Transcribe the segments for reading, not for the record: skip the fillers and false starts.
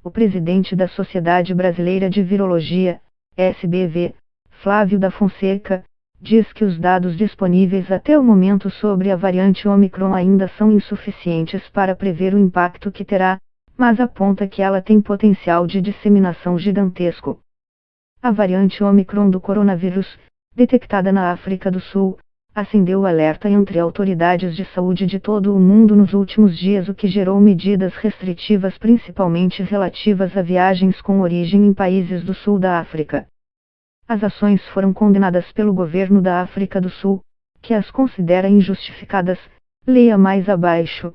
o presidente da Sociedade Brasileira de Virologia, SBV, Flávio da Fonseca, diz que os dados disponíveis até o momento sobre a variante Omicron ainda são insuficientes para prever o impacto que terá, mas aponta que ela tem potencial de disseminação gigantesco. A variante Omicron do coronavírus, detectada na África do Sul, acendeu o alerta entre autoridades de saúde de todo o mundo nos últimos dias, o que gerou medidas restritivas principalmente relativas a viagens com origem em países do sul da África. As ações foram condenadas pelo governo da África do Sul, que as considera injustificadas. Leia mais abaixo.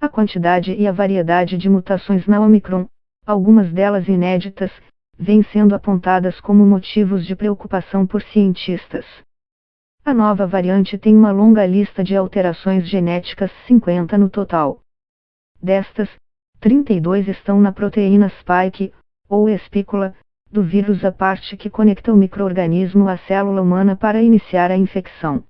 A quantidade e a variedade de mutações na Omicron, algumas delas inéditas, vêm sendo apontadas como motivos de preocupação por cientistas. A nova variante tem uma longa lista de alterações genéticas, 50 no total. Destas, 32 estão na proteína spike, ou espícula, do vírus, a parte que conecta o micro-organismo à célula humana para iniciar a infecção.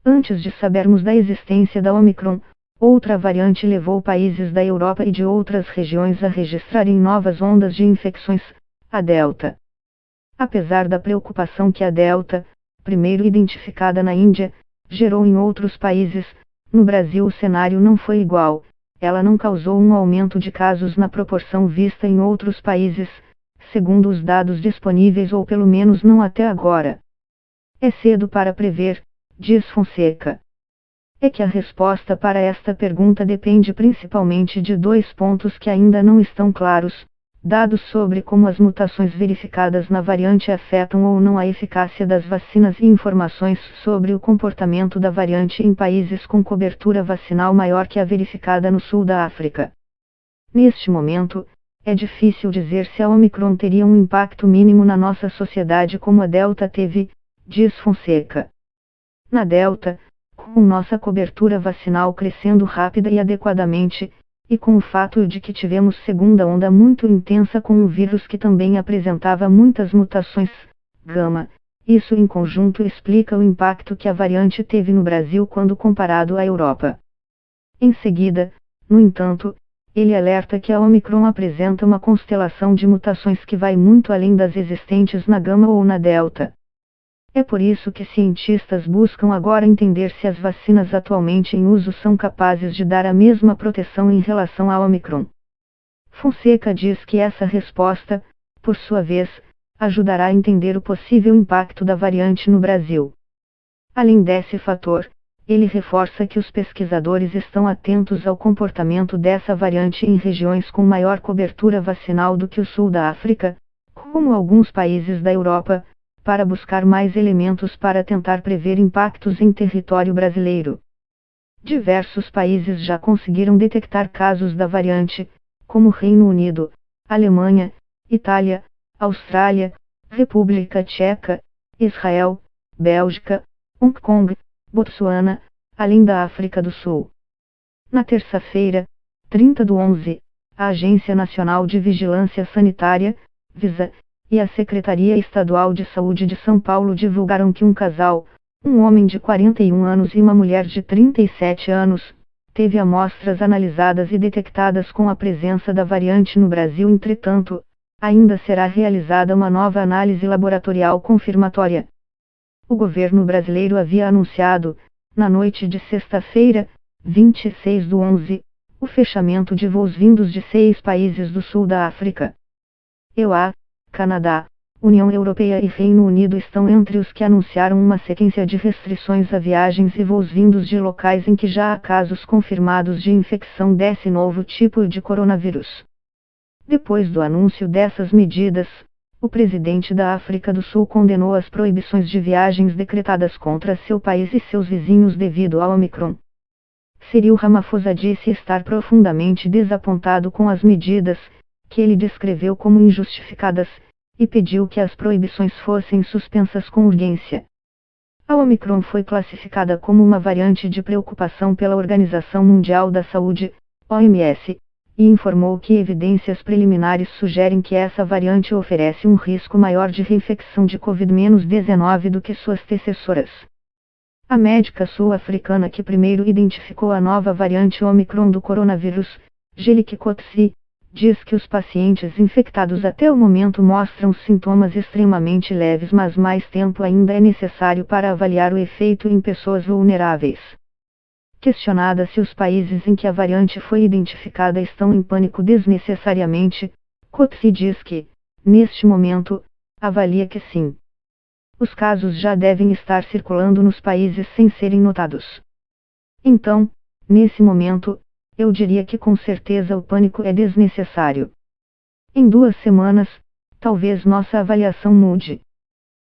Antes de sabermos da existência da Omicron, outra variante levou países da Europa e de outras regiões a registrarem novas ondas de infecções, a Delta. Apesar da preocupação que a Delta, primeiro identificada na Índia, gerou em outros países, no Brasil o cenário não foi igual. Ela não causou um aumento de casos na proporção vista em outros países, segundo os dados disponíveis, ou pelo menos não até agora. É cedo para prever, diz Fonseca. É que a resposta para esta pergunta depende principalmente de dois pontos que ainda não estão claros: dados sobre como as mutações verificadas na variante afetam ou não a eficácia das vacinas e informações sobre o comportamento da variante em países com cobertura vacinal maior que a verificada no sul da África. Neste momento, é difícil dizer se a Omicron teria um impacto mínimo na nossa sociedade como a Delta teve, diz Fonseca. Na Delta, com nossa cobertura vacinal crescendo rápida e adequadamente, e com o fato de que tivemos segunda onda muito intensa com um vírus que também apresentava muitas mutações, gama, isso em conjunto explica o impacto que a variante teve no Brasil quando comparado à Europa. Em seguida, no entanto, ele alerta que a Omicron apresenta uma constelação de mutações que vai muito além das existentes na gama ou na delta. É por isso que cientistas buscam agora entender se as vacinas atualmente em uso são capazes de dar a mesma proteção em relação à Omicron. Fonseca diz que essa resposta, por sua vez, ajudará a entender o possível impacto da variante no Brasil. Além desse fator, ele reforça que os pesquisadores estão atentos ao comportamento dessa variante em regiões com maior cobertura vacinal do que o sul da África, como alguns países da Europa, para buscar mais elementos para tentar prever impactos em território brasileiro. Diversos países já conseguiram detectar casos da variante, como Reino Unido, Alemanha, Itália, Austrália, República Tcheca, Israel, Bélgica, Hong Kong, Botsuana, além da África do Sul. Na terça-feira, 30/11, a Agência Nacional de Vigilância Sanitária, Visa, e a Secretaria Estadual de Saúde de São Paulo divulgaram que um casal, um homem de 41 anos e uma mulher de 37 anos, teve amostras analisadas e detectadas com a presença da variante no Brasil. Entretanto, ainda será realizada uma nova análise laboratorial confirmatória. O governo brasileiro havia anunciado, na noite de sexta-feira, 26/11, o fechamento de voos vindos de 6 países do sul da África. EUA, Canadá, União Europeia e Reino Unido estão entre os que anunciaram uma sequência de restrições a viagens e voos vindos de locais em que já há casos confirmados de infecção desse novo tipo de coronavírus. Depois do anúncio dessas medidas, o presidente da África do Sul condenou as proibições de viagens decretadas contra seu país e seus vizinhos devido ao Omicron. Cyril Ramaphosa disse estar profundamente desapontado com as medidas, que ele descreveu como injustificadas, e pediu que as proibições fossem suspensas com urgência. A Omicron foi classificada como uma variante de preocupação pela Organização Mundial da Saúde, OMS, e informou que evidências preliminares sugerem que essa variante oferece um risco maior de reinfecção de Covid-19 do que suas antecessoras. A médica sul-africana que primeiro identificou a nova variante Omicron do coronavírus, Angelique Coetzee, diz que os pacientes infectados até o momento mostram sintomas extremamente leves, mas mais tempo ainda é necessário para avaliar o efeito em pessoas vulneráveis. Questionada se os países em que a variante foi identificada estão em pânico desnecessariamente, Coetzee diz que, neste momento, avalia que sim. Os casos já devem estar circulando nos países sem serem notados. Então, nesse momento, eu diria que com certeza o pânico é desnecessário. Em 2 semanas, talvez nossa avaliação mude.